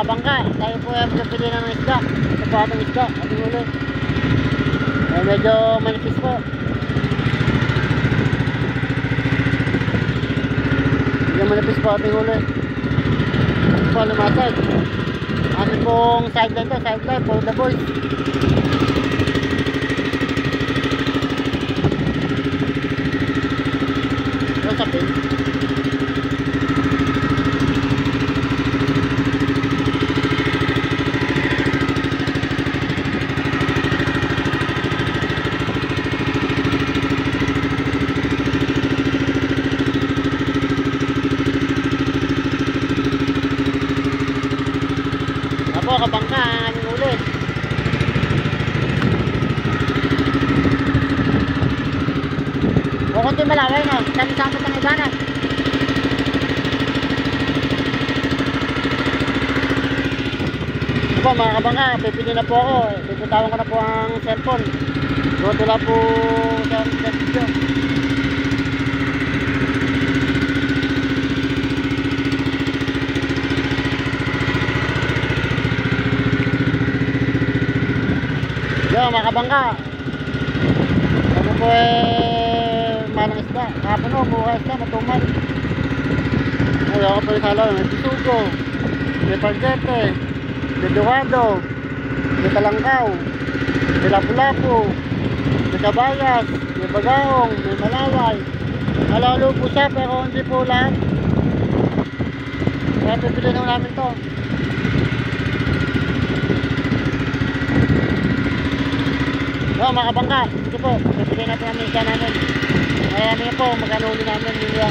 kabangka, tayo po ay pili ng isda. Ito po ating isda, ating uli. Medyo manipis po. Medyo manipis po ating uli. Ito po lumasag. Ating pong sideline to, sideline for the boys. Ito sa pin. Po kabangka ang aming uli. O kunti malaway na, sami-sami ng iba na. Po mga kabangka, pipili na po ako. Pipitawan ko na po ang cellphone. Doon wala po sa video. Yo mga kabangka, kami po manang isda. Kahapon o, buhay isda, matumal. Ay, ako po yung salaw. May pisugo, may pancete, may duwado, may talangkaw, may lapu-lapu, may kabayas, may bagaong, may malaway. Malalo po siya pero hindi po lahat. Kaya pipili naman namin to. No, mga kabangka, sige po, pipili natin ang isda namin. Kaya namin po, magkano uli namin nila.